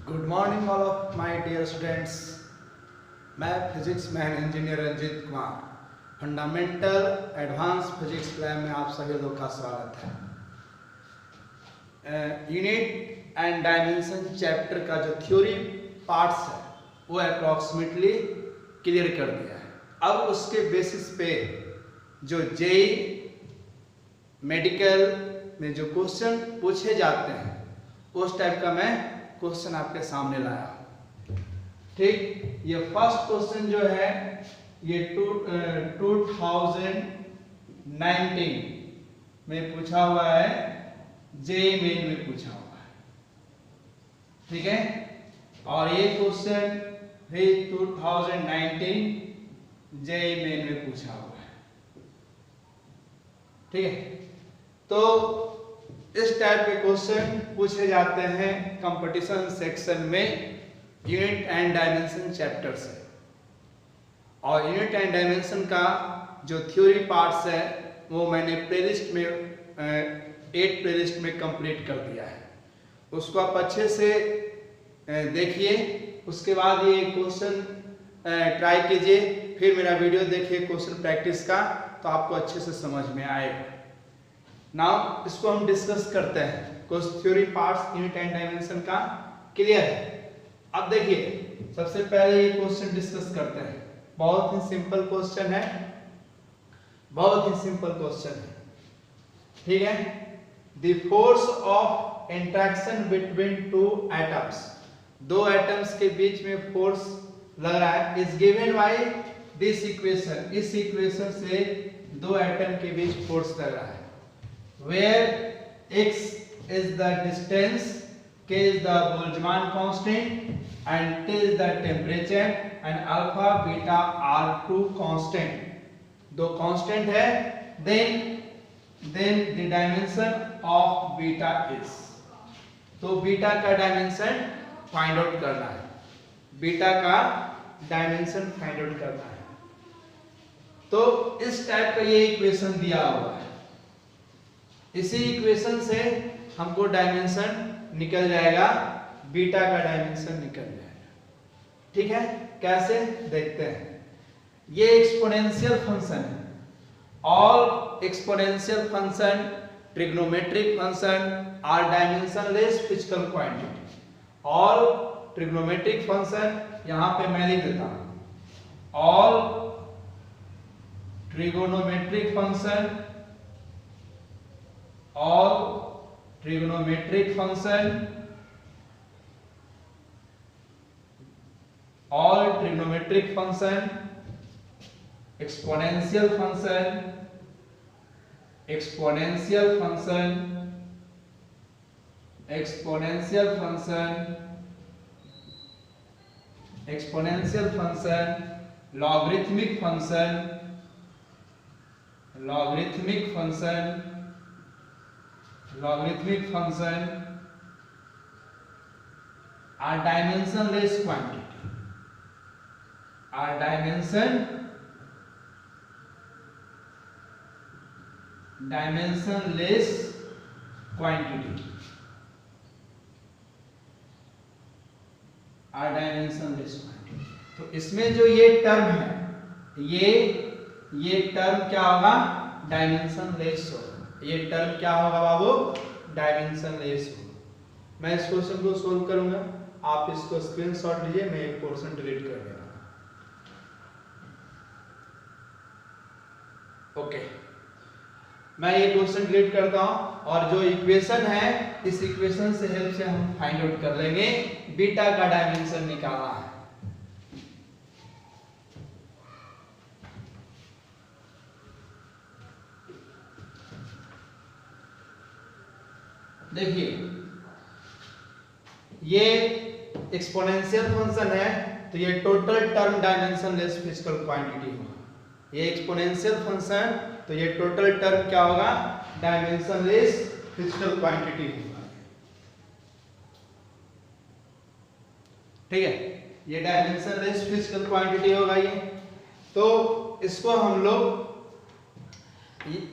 Good morning all of my dear students. मैं physics man engineer Ranjeet Kumar fundamental advance physics lab में आप सभी लोग का स्वागत है। यूनिट एंड डायमेंशन चैप्टर का जो थ्योरी पार्ट्स है वो अप्रॉक्सीमेटली क्लियर कर दिया है। अब उसके बेसिस पे जो जेई मेडिकल में जो क्वेश्चन पूछे जाते हैं उस टाइप का मैं क्वेश्चन आपके सामने लाया हूं। ठीक, ये फर्स्ट क्वेश्चन जो है ये 2019 में पूछा हुआ है, जेईई मेन में पूछा हुआ है। ठीक है, और ये क्वेश्चन भी 2019 जेईई मेन में पूछा हुआ है। ठीक है, तो इस टाइप के क्वेश्चन पूछे जाते हैं कंपटीशन सेक्शन में यूनिट एंड डायमेंशन चैप्टर से। और यूनिट एंड डायमेंशन का जो थ्योरी पार्ट्स है वो मैंने प्लेलिस्ट में 8 प्लेलिस्ट में कंप्लीट कर दिया है। उसको आप अच्छे से देखिए, उसके बाद ये क्वेश्चन ट्राई कीजिए, फिर मेरा वीडियो देखिए क्वेश्चन प्रैक्टिस का, तो आपको अच्छे से समझ में आएगा। नाउ इसको हम डिस्कस करते हैं। कुछ theory parts unit and dimension का क्लियर है। अब देखिए, सबसे पहले ये क्वेश्चन डिस्कस करते हैं। बहुत ही सिंपल क्वेश्चन है, बहुत ही सिंपल क्वेश्चन है। ठीक है, the force of interaction between two atoms, दो एटम्स के बीच में फोर्स लग रहा है, is given by this equation. इस इक्वेशन से दो एटम के बीच फोर्स लग रहा है। Where x is the distance, k is the Boltzmann constant, and T is the temperature, and alpha, beta are two constant. दो constant है, then the dimension of beta is. तो beta का dimension find out करना है, beta का dimension find out करना है। तो इस टाइप का ये इक्वेशन दिया हुआ है। इसी इक्वेशन से हमको डायमेंशन निकल जाएगा, बीटा का डायमेंशन निकल जाएगा। ठीक है, कैसे देखते हैं। ये एक्सपोनेंशियल फंक्शन है। All exponential function, trigonometric function are dimensionless physical quantity. All trigonometric function, यहां पे मैं लिख देता हूं, all trigonometric function, all trigonometric function, all trigonometric function, exponential function, exponential function, exponential function, exponential function, logarithmic function, logarithmic function, logarithmic function are dimensionless quantity, are dimensionless quantity, are dimensionless quantity। तो इसमें जो ये term है, ये term क्या होगा, dimensionless होगा। ये टर्म क्या होगा बाबू, डायमेंशनलेस होगा। मैं इस क्वेश्चन को सोल्व करूंगा, आप इसको स्क्रीनशॉट लीजिए, मैं एक पोर्शन डिलीट कर दे रहा हूं। ओके, मैं ये क्वेश्चन डिलीट करता हूं, और जो इक्वेशन है इस इक्वेशन से हेल्प से हम फाइंड आउट कर लेंगे बीटा का डायमेंशन निकालना है। देखिए, ये एक्सपोनेंशियल फंक्शन है, तो ये total term dimensionless physical quantity होगा। ये एक्सपोनेंशियल फंक्शन, तो ये टोटल टर्म क्या होगा, डायमेंशनलेस फिजिकल क्वांटिटी होगा। ठीक है, ये डायमेंशनलेस फिजिकल क्वांटिटी होगा ये। तो इसको हम लोग,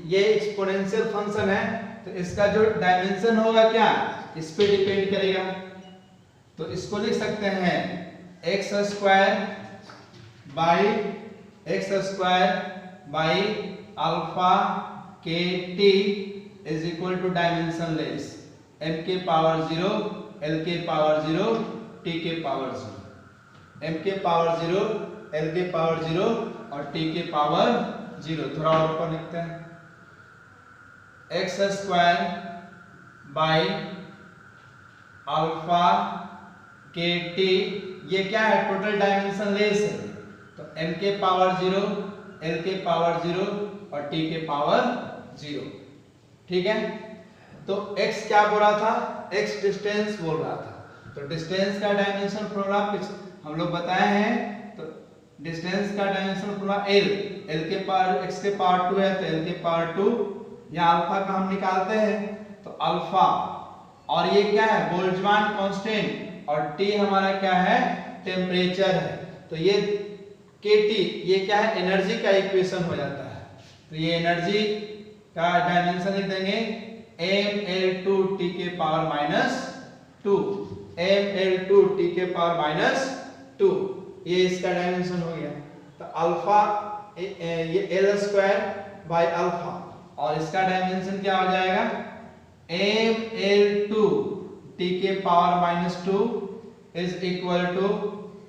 ये एक्सपोनेंशियल फंक्शन है, तो इसका जो डायमेंशन होगा क्या, इस पे डिपेंड करेगा। तो इसको लिख सकते हैं एक्स स्क्वायर बाई अल्फा के T is equal to dimensionless m के पावर 0 l के पावर 0 t के पावर 0, m के पावर 0 l के पावर 0 और t के पावर 0। थोड़ा और ऊपर लिखते हैं एक्स स्क्वायर बाई अल्फा के टी, ये क्या है टोटल डायमेंशन लेस है, तो m के पावर 0 l के पावर 0 और t के पावर 0। ठीक है, तो x क्या बोल रहा था, x डिस्टेंस बोल रहा था, तो डिस्टेंस का डायमेंशन फॉर्मूला हम लोग बताए हैं। तो डिस्टेंस का डायमेंशन फॉर्मूला l के पावर x के पावर 2 है तो l के पावर 2, यहाँ अल्फा का हम निकालते हैं तो अल्फा, और ये क्या है बोल्ट्जमान कांस्टेंट, और t हमारा क्या है टेम्परेचर है, तो ये kT ये क्या है एनर्जी का इक्वेशन हो जाता है। तो ये एनर्जी का डायमेंशन लिख देंगे mL2 t के पावर -2, mL2 t के पावर -2, ये इसका डायमेंशन हो गया। तो अल्फा ये l स्क्वायर बाई अल्फा, और इसका डायमेंशन क्या हो जाएगा mL2 t के power -2 is equal to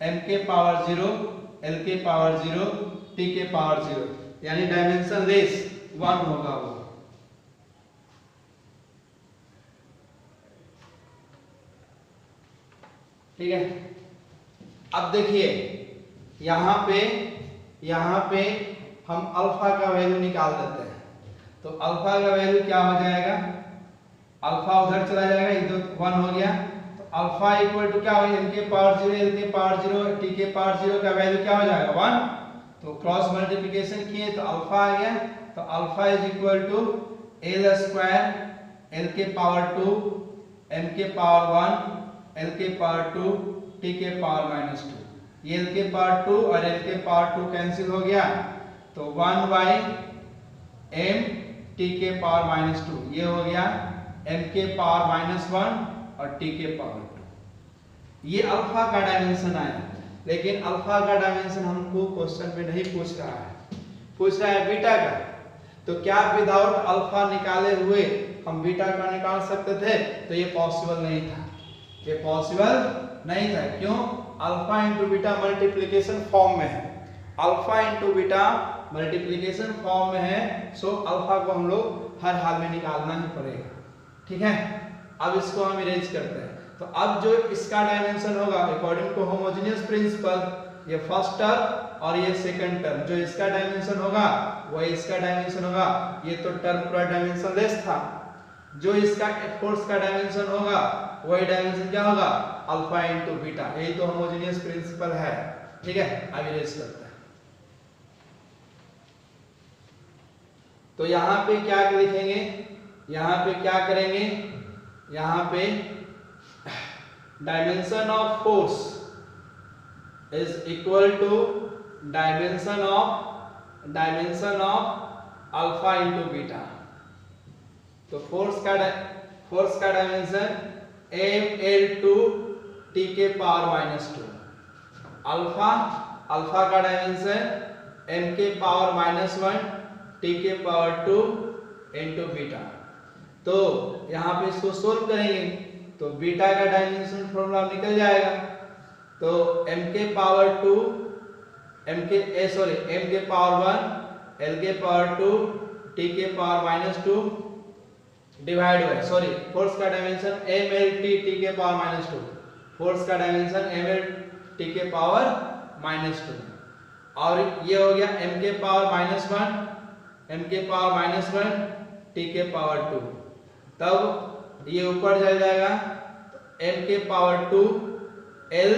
m के पावर 0 l के पावर 0 t के पावर 0, यानी डायमेंशन लेस 1 होगा वो। ठीक है, अब देखिए यहाँ पे हम अल्फा का वैल्यू निकाल देते हैं, तो अल्फा का वैल्यू क्या हो जाएगा, अल्फा उधर चला जाएगा, इधर 1 हो गया, तो अल्फा इक्वल टू क्या होगा m के पावर 0 l के पावर 0 t के पावर 0 का वैल्यू क्या हो जाएगा 1, तो क्रॉस मल्टीप्लिकेशन किए तो अल्फा आ गया, तो alpha is equal to l square l के पावर 2 m के पावर 1 l के पावर 2 t के पावर -2, ये l के पावर 2 और l के पावर 2 कैंसिल हो गया, तो 1 बाई m t के पावर -2, ये हो गया m के पावर -1 और t के पावर 2। ये अल्फा का डायमेंशन आया, लेकिन अल्फा का डायमेंशन हमको क्वेश्चन में नहीं पूछ रहा है, पूछ रहा है बीटा का। तो क्या विदाउट अल्फा निकाले हुए हम बीटा का निकाल सकते थे, तो ये पॉसिबल नहीं था, ये पॉसिबल नहीं था। क्यों, alpha into beta multiplication form में है, alpha into beta multiplication form में है, सो अल्फा को हम लोग हर हाल में निकालना ही पड़ेगा। ठीक है, अब इसको हम इरेज करते हैं, तो अब जो इसका डायमेंशन होगा अकॉर्डिंग टू होमोजेनियस प्रिंसिपल, ये फर्स्ट टर्म और ये सेकंड टर्म, जो इसका डायमेंशन होगा वही इसका डायमेंशन होगा, ये तो टर्म पूरा डायमेंशन लेस था, जो इसका फोर्स का डायमेंशन होगा वही डायमेंशन क्या होगा अल्फा इंटू बीटा, यही तो होमोजेनियस प्रिंसिपल है। ठीक है, अब इरेज करते हैं, तो यहाँ पे क्या लिखेंगे, यहाँ पे क्या करेंगे, यहाँ पे dimension of force is equal to dimension of alpha into beta. तो फोर्स का डायमेंशन mL2 t के पावर -2, अल्फा का डायमेंशन m के पावर -1 t के पावर 2 इंटू बीटा। तो यहाँ पे इसको सोल्व करेंगे तो बीटा का डायमेंशन फॉर्मूला निकल जाएगा, तो m के पावर 2 m के पावर 1 l के पावर 2 t के पावर -2 डिवाइड बाय फोर्स का डायमेंशन mLT t के पावर -2, फोर्स का डायमेंशन mLT के पावर -2, और ये हो गया m के पावर -1 t के पावर 2, तब ये ऊपर चल जाएगा m के पावर 2 l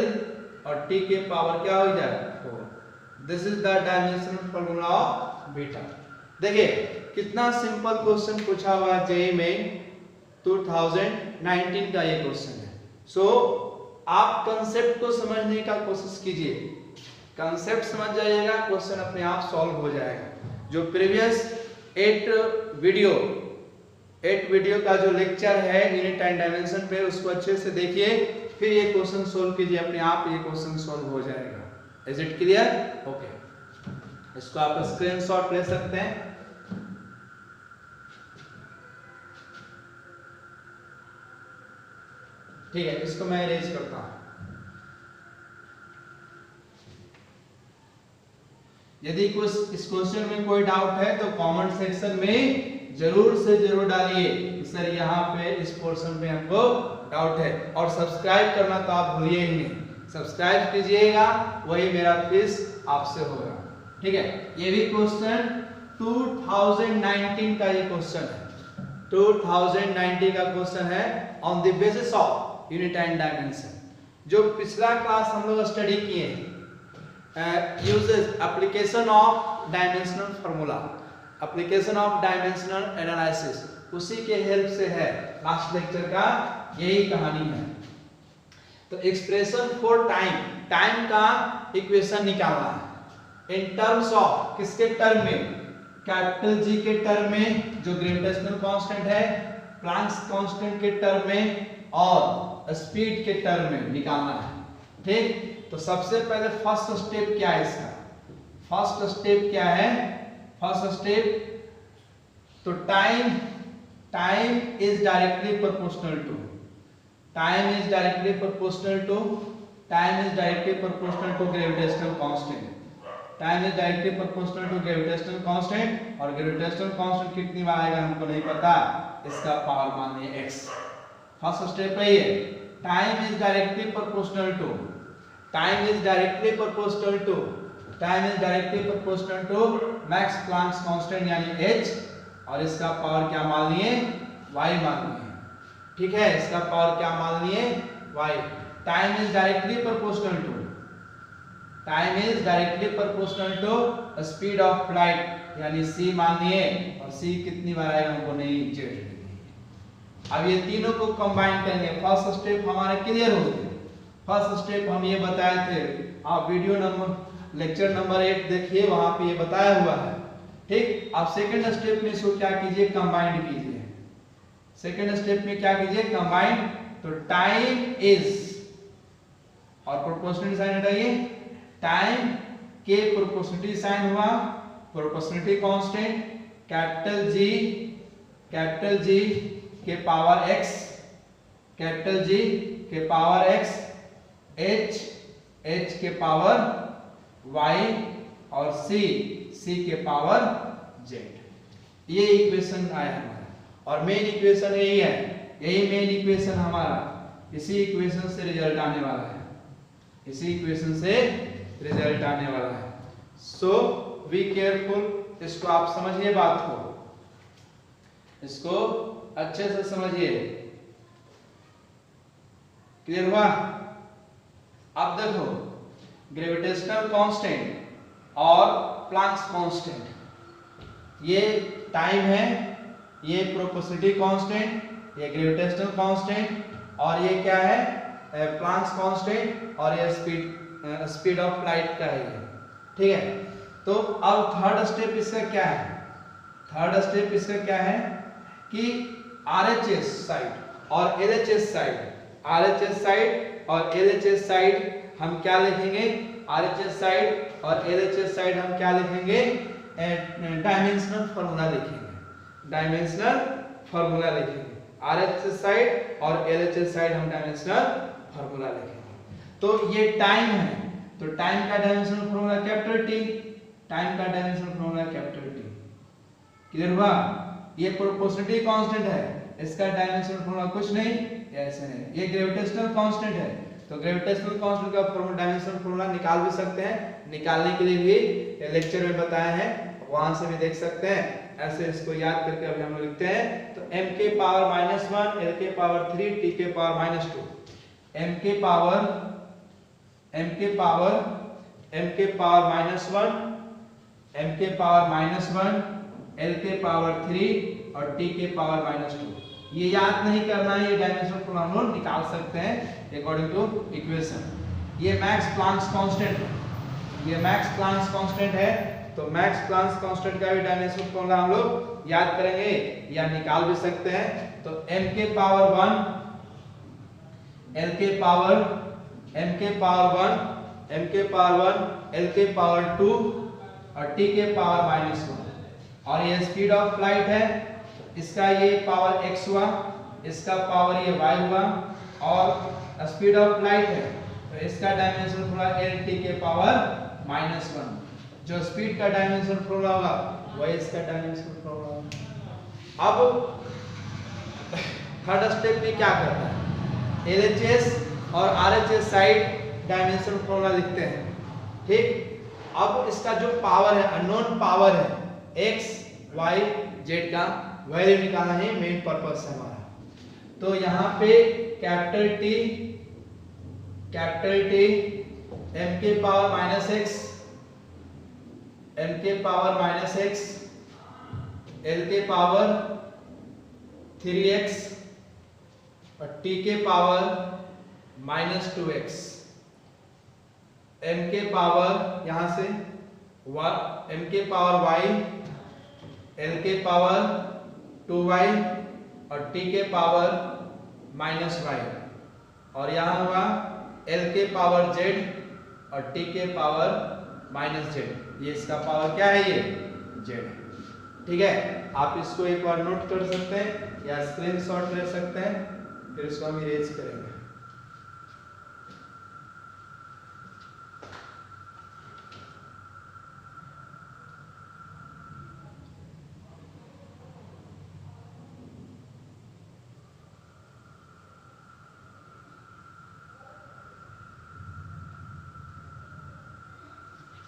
और t के पावर क्या हो जाएगा 4। This is the dimensional formula of beta. देखिए कितना सिंपल क्वेश्चन पूछा हुआ है जेईई में 2019 का ये क्वेश्चन है। सो आप कंसेप्ट को समझने का कोशिश कीजिए, कंसेप्ट समझ जाइएगा, क्वेश्चन अपने आप सॉल्व हो जाएगा। जो प्रीवियस 8 वीडियो का जो लेक्चर है यूनिट एंड डायमेंशन पे, उसको अच्छे से देखिए, फिर ये क्वेश्चन सोल्व कीजिए, अपने आप ये क्वेश्चन सोल्व हो जाएगा। Is it clear? ओके, इसको आप स्क्रीनशॉट ले सकते हैं। ठीक है, इसको मैं इरेज करता हूं। यदि कुछ इस क्वेश्चन में कोई डाउट है तो कमेंट सेक्शन में जरूर से जरूर डालिए कि सर यहाँ पे इस पोर्शन में हमको डाउट है। और सब्सक्राइब करना तो आप भूलिए ही नहीं, सब्सक्राइब कीजिएगा, वही मेरा फीस आपसे होगा। ठीक है, ये भी क्वेश्चन 2019 का ये क्वेश्चन है, 2019 का क्वेश्चन है on the basis of unit and dimension. जो पिछला क्लास हम लोग स्टडी किए हैं, uses application of dimensional formula, application of dimensional analysis, उसी के हेल्प से है। लास्ट लेक्चर का यही कहानी है। तो एक्सप्रेशन फॉर टाइम, टाइम का इक्वेशन निकालना है इन टर्म्स ऑफ, किसके टर्म में? कैपिटल जी के टर्म में जो ग्रेविटेशनल कांस्टेंट है, प्लैंक्स कांस्टेंट के टर्म में और स्पीड के टर्म में निकालना है। ठीक, तो सबसे पहले फर्स्ट स्टेप क्या है इसका? फर्स्ट स्टेप क्या है? फर्स्ट स्टेप तो time is directly proportional to, time is directly proportional to gravitational constant, time is directly proportional to gravitational constant. और ग्रेविटेशनल कांस्टेंट कितनी बार आएगा हमको नहीं पता, इसका पावर मानिए x। फर्स्ट स्टेप है ये, time is directly proportional to, time is directly proportional to Max Planck's constant यानी h, और इसका पावर क्या मान लिए? y मान लिए। ठीक है, इसका पावर क्या मान लिए? y। Time is directly proportional to speed of light यानी c मान लिए, और c कितनी बार आएगा हमको नहीं, z। अब ये तीनों को कंबाइन करेंगे। फर्स्ट स्टेप हमारा क्लियर हो गया। फर्स्ट स्टेप हम ये बताए थे, आप वीडियो नंबर लेक्चर नंबर 8 देखिए, वहां पे ये बताया हुआ है। ठीक, आप सेकंड स्टेप में इसको क्या कीजिए? कंबाइंड कीजिए। सेकंड स्टेप में क्या कीजिए? कंबाइंड। तो टाइम इज, और प्रोपोर्शनलिटी साइन हटाइए, टाइम के प्रोपोर्शनलिटी साइन हुआ, प्रोपोर्शनलिटी कांस्टेंट कैपिटल जी के पावर x, कैपिटल जी के पावर x, h के पावर y और c के पावर z। ये इक्वेशन आया हमारा, और मेन इक्वेशन यही है, यही मेन इक्वेशन हमारा। इसी इक्वेशन से रिजल्ट आने वाला है, इसी इक्वेशन से रिजल्ट आने वाला है। सो बी केयरफुल, इसको आप समझिए, बात को इसको अच्छे से समझिए। क्लियर हुआ? अब देखो, ग्रेविटेशनल कांस्टेंट और प्लैंक्स कांस्टेंट, ये टाइम है, ये प्रोपोर्शनलिटी कांस्टेंट, ये ग्रेविटेशनल कांस्टेंट, और ये क्या है? प्लैंक्स कांस्टेंट, और ये स्पीड ऑफ लाइट का है ये। ठीक है, तो अब थर्ड स्टेप इसका क्या है? थर्ड स्टेप इसका क्या है कि RHS साइड और LHS साइड, RHS साइड और LHS साइड हम क्या लिखेंगे? RHS साइड और LHS साइड हम क्या लिखेंगे? डायमेंशनल फार्मूला लिखेंगे, डायमेंशनल फार्मूला लिखेंगे। RHS साइड और LHS साइड हम डायमेंशनल फार्मूला लिखेंगे। तो ये टाइम है, तो टाइम का dimensional formula capital T, time का dimensional formula capital T। Clear हुआ? ये प्रोपोर्शनलिटी कांस्टेंट है, इसका डायमेंशनल फार्मूला कुछ नहीं, ऐसे है। ये ग्रेविटेशनल कांस्टेंट है, तो ग्रेविटेशनल कांस्टेंट का फार्मूला, डायमेंशनल फार्मूला निकाल भी सकते हैं, निकालने के लिए भी लेक्चर में बताया है, वहां से भी देख सकते हैं। ऐसे इसको याद करके अभी हम लोग लिखते हैं। तो m के पावर -1, l के पावर 3, t के पावर -2, m के पावर -1, m के पावर -1, l के पावर 3 और t के पावर -2। ये याद नहीं करना है, ये डायमेंशनल फार्मूला हम लोग निकाल सकते हैं अकॉर्डिंग टू इक्वेशन। ये मैक्स प्लैंक्स कांस्टेंट है, ये मैक्स प्लैंक्स कांस्टेंट है, तो मैक्स प्लैंक्स कांस्टेंट का भी डायमेंशनल फार्मूला हम लोग याद करेंगे या निकाल भी सकते हैं। तो m के पावर 1 एल के पावर m के पावर 1, m के पावर 1, l के पावर 2 और t के पावर -1। और ये स्पीड ऑफ लाइट है, इसका ये पावर x हुआ, इसका पावर ये y हुआ, और स्पीड ऑफ लाइट है तो इसका डायमेंशन पूरा l t के पावर -1। जो स्पीड का डायमेंशन फॉर्मूला होगा वही इसका डायमेंशन फॉर्मूला होगा। अब थर्ड स्टेप में क्या करता है, LHS और RHS साइड डायमेंशन फॉर्मूला लिखते हैं, ठीक। अब इसका जो पावर है, अननोन पावर है, x y z का वैल्यू निकालना है, मेन पर्पस है हमारा। तो यहाँ पे कैपिटल T m के पावर -x, m के पावर -x, l के पावर 3x और t के पावर -2x, m के पावर यहाँ से m के पावर y, l के पावर 2y और t के पावर -y, और यहाँ हुआ l के पावर z और t के पावर -z। ये इसका पावर क्या है, ये z है, ठीक है। आप इसको एक बार नोट कर सकते हैं या स्क्रीनशॉट ले सकते हैं, फिर इसको हम इरेज करेंगे।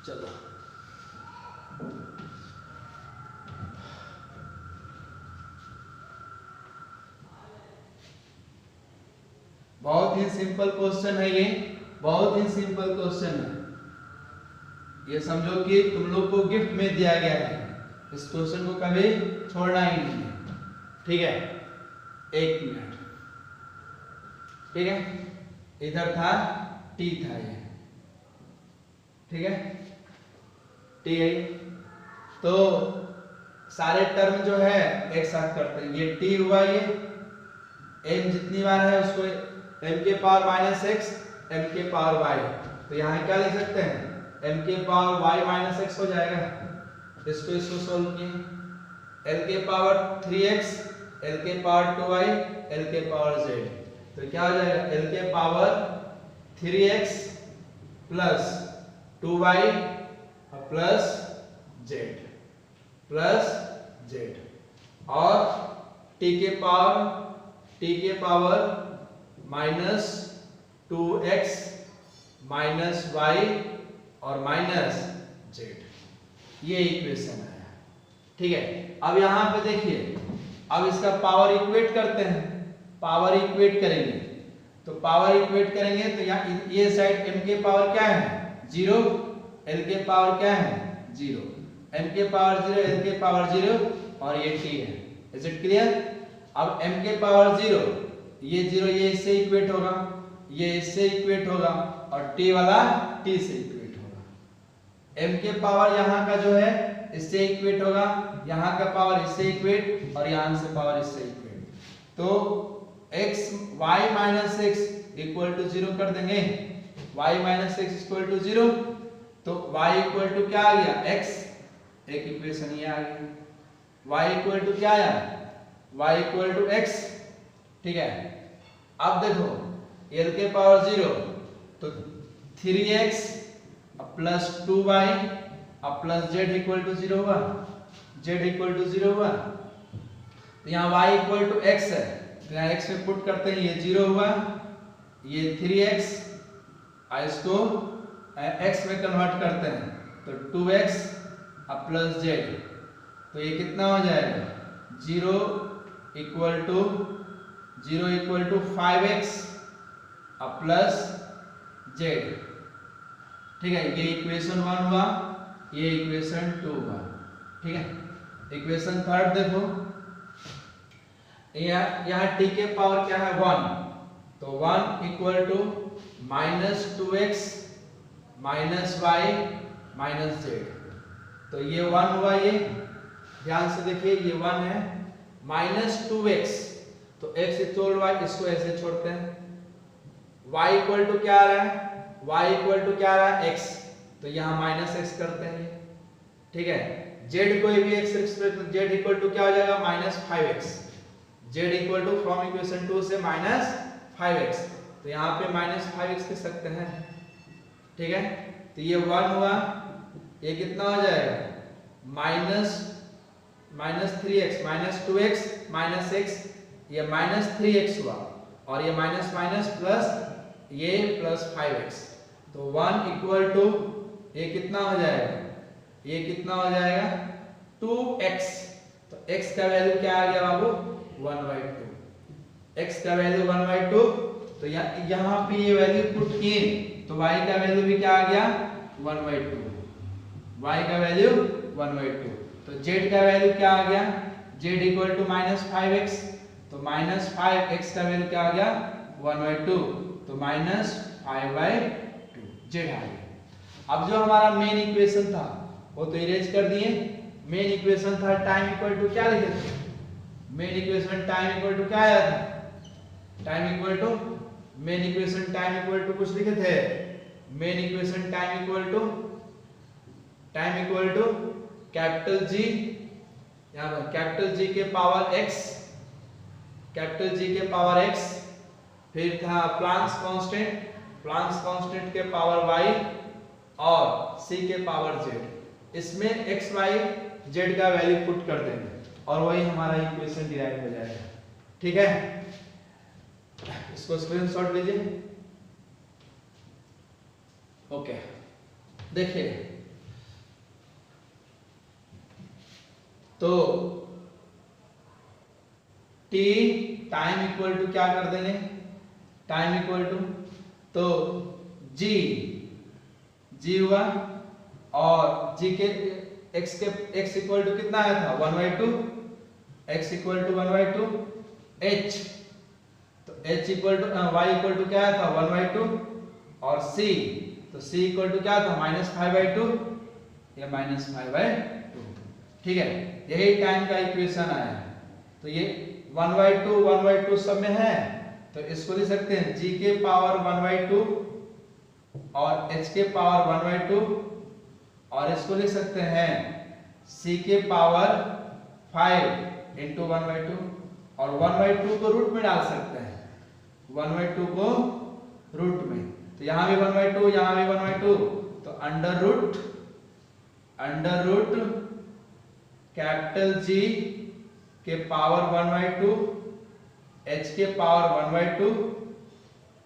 चलो बहुत ही सिंपल क्वेश्चन है, ये बहुत ही सिंपल क्वेश्चन है। ये समझो कि तुम लोग को गिफ्ट में दिया गया है, इस क्वेश्चन को कभी छोड़ना ही नहीं है, ठीक है। 1 मिनट, ठीक है। इधर था t था ये, ठीक है, t है। तो सारे टर्म जो है एक साथ करते हैं, ये t हुआ, ये m जितनी बार है उसको m के पावर -x, m के पावर y, तो यहाँ क्या लिख सकते हैं, m के पावर y -x हो जाएगा। इसको सोल्व किए, l के पावर 3x, l के पावर 2y, l के पावर z, तो क्या हो जाएगा, l के power 3x plus 2y plus z और t के पावर -2x -y और -z, ये इक्वेशन है, ठीक है। अब यहाँ पे देखिए, अब इसका पावर इक्वेट करते हैं, पावर इक्वेट करेंगे तो यहाँ ये साइड m के पावर क्या है 0, l के पावर क्या है 0, m के पावर 0, l के पावर 0 और ये t है। Is it clear? अब m के पावर 0, ये 0 ये इससे इक्वेट होगा, ये इससे इक्वेट होगा और t वाला t से इक्वेट होगा। m के पावर यहाँ का जो है इससे इक्वेट होगा, यहाँ का पावर इससे इक्वेट और यहाँ से पावर इससे इक्वेट। तो x y minus x equal to 0 कर देंगे, y minus x equal to 0, तो y इक्वल टू क्या आ गया x, एक इक्वेशन ये आ गया। y इक्वल टू क्या आया, y इक्वल टू x, ठीक है। अब देखो l के पावर 0 तो 3x प्लस 2y अब प्लस z इक्वल टू 0 हुआ, z इक्वल टू 0 हुआ, तो यहाँ y इक्वल टू x है, तो यहाँ x में पुट करते हैं, ये 0 हुआ, ये 3x, इसको x में कन्वर्ट करते हैं तो 2x अब प्लस z, तो ये कितना हो जाएगा 0 इक्वल टू 5x अब प्लस z, ठीक है। ये इक्वेशन 1 हुआ, ये इक्वेशन 2 हुआ, ठीक है। इक्वेशन 3 देखो, यहाँ t के पावर क्या है 1, तो 1 equal to -2x -y -z, तो ये 1 हुआ, ये ध्यान से देखिए ये 1 है, -2x तो x इक्वल y, इसको ऐसे छोड़ते हैं, y इक्वल टू क्या आ रहा है, y इक्वल टू क्या आ रहा है, x, तो यहाँ माइनस एक्स करते हैं ये, ठीक है। z कोई भी x express, z equal to क्या हो जाएगा, minus 5x, z equal to from equation 2 से माइनस 5x, तो यहाँ पे माइनस 5x लिख सकते हैं, ठीक है। तो ये 1 हुआ, ये कितना हो जाएगा, minus 3x, minus 2x, minus x, ये माइनस 3x हुआ, और ये माइनस माइनस प्लस, ये प्लस 5x, तो 1 इक्वल टू ये कितना हो जाएगा, ये कितना हो जाएगा 2x, तो x का वैल्यू क्या आ गया बाबू, 1/2, x का वैल्यू 1/2, तो यहाँ पे ये वैल्यू पुट किए, तो y का वैल्यू भी क्या आ गया, 1/2, y का वैल्यू 1/2, तो z का वैल्यू क्या आ गया, z equal to minus 5x, तो माइनस 5x का वैल्यू क्या आ गया, 1/2, तो माइनस 5/2 z आ गया। अब जो हमारा मेन इक्वेशन था वो तो इरेज कर दिए, मेन इक्वेशन था टाइम इक्वल टू क्या लिखे थे, main equation time equal to क्या आया था, time equal to, main equation time equal to कुछ लिखे थे, main equation time equal to capital G, यहाँ पर कैपिटल G के पावर x, कैपिटल G के पावर x, फिर था प्लांक्स कांस्टेंट के पावर y और c के पावर z, इसमें x y z का वैल्यू पुट कर देंगे और वही हमारा इक्वेशन डिराइव हो जाएगा, ठीक है। इसको स्क्रीनशॉट लीजिए, ओके। देखिए तो t टाइम इक्वल टू क्या कर देंगे, टाइम इक्वल टू, तो g हुआ, और g के x इक्वल टू कितना आया था, 1/2, x इक्वल टू 1/2, h, तो h equal to y equal to क्या आया था, 1/2, और c, तो c इक्वल टू क्या था, माइनस 5/2 या माइनस 5/2, ठीक है। यही टाइम का इक्वेशन आया है, तो ये 1/2 सब में है, तो इसको लिख सकते हैं g के पावर 1/2 और h के पावर 1/2, और इसको लिख सकते हैं c के पावर 5 into 1/2, और 1/2 को रूट में डाल सकते हैं, 1/2 को रूट में, तो यहाँ भी 1/2, यहाँ भी 1/2, तो अंडर रूट कैपिटल G के पावर 1/2, h के पावर 1/2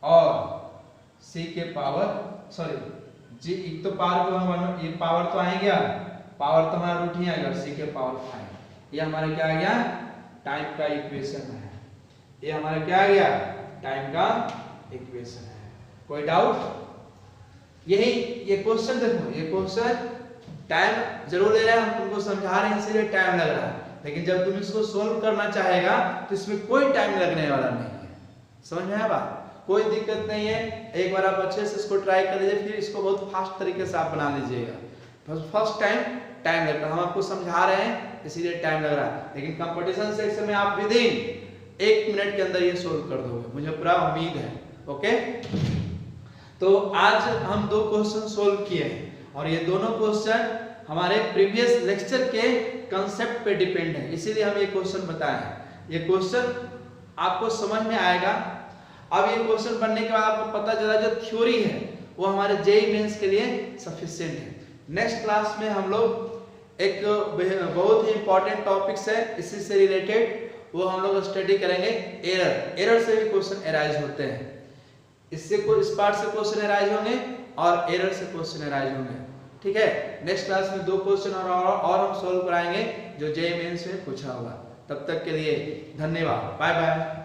और c के पावर, सॉरी g एक तो पावर, ये पावर तो आएगा, पावर तो हमारा रूट ही आएगा, c के पावर 5, ये हमारा क्या आ गया, टाइम का इक्वेशन है, ये हमारा क्या आ गया, टाइम का इक्वेशन है। कोई डाउट, यही ये क्वेश्चन देखो, ये क्वेश्चन टाइम जरूर ले रहा है, हम तुमको समझा रहे हैं इसलिए टाइम लग रहा है, लेकिन जब तुम इसको सोल्व करना चाहेगा तो इसमें कोई टाइम लगने वाला नहीं है, समझ में आया बात, कोई दिक्कत नहीं है। एक बार आप अच्छे से इसको ट्राई कर लीजिए, फिर इसको बहुत फास्ट तरीके से आप बना लीजिएगा। फर्स्ट टाइम लगता है, हम आपको समझा रहे हैं इसीलिए टाइम लग रहा है, लेकिन कंपटीशन सेक्शन में आप विदिन 1 मिनट के अंदर ये सोल्व कर दोगे, मुझे पूरा उम्मीद है। ओके, तो आज हम 2 क्वेश्चन सोल्व किए हैं और ये दोनों क्वेश्चन हमारे प्रीवियस लेक्चर के कंसेप्ट पे डिपेंड है, इसीलिए हम ये क्वेश्चन बताए हैं। ये क्वेश्चन आपको समझ में आएगा। अब ये क्वेश्चन बनने के बाद आपको पता चला जो थ्योरी है वो हमारे जेईई मेंस के लिए सफिशिएंट है। नेक्स्ट क्लास में हम लोग एक बहुत ही इंपॉर्टेंट टॉपिक्स है इसी से रिलेटेड, वो हम लोग स्टडी करेंगे। एरर से भी क्वेश्चन अराइज होते हैं, इससे इस पार्ट से क्वेश्चन अराइज होंगे और एरर से क्वेश्चन अराइज होंगे। ठीक है, नेक्स्ट क्लास में 2 क्वेश्चन और हम सोल्व कराएंगे जो जेईई मेंस में पूछा होगा। तब तक के लिए धन्यवाद, बाय बाय।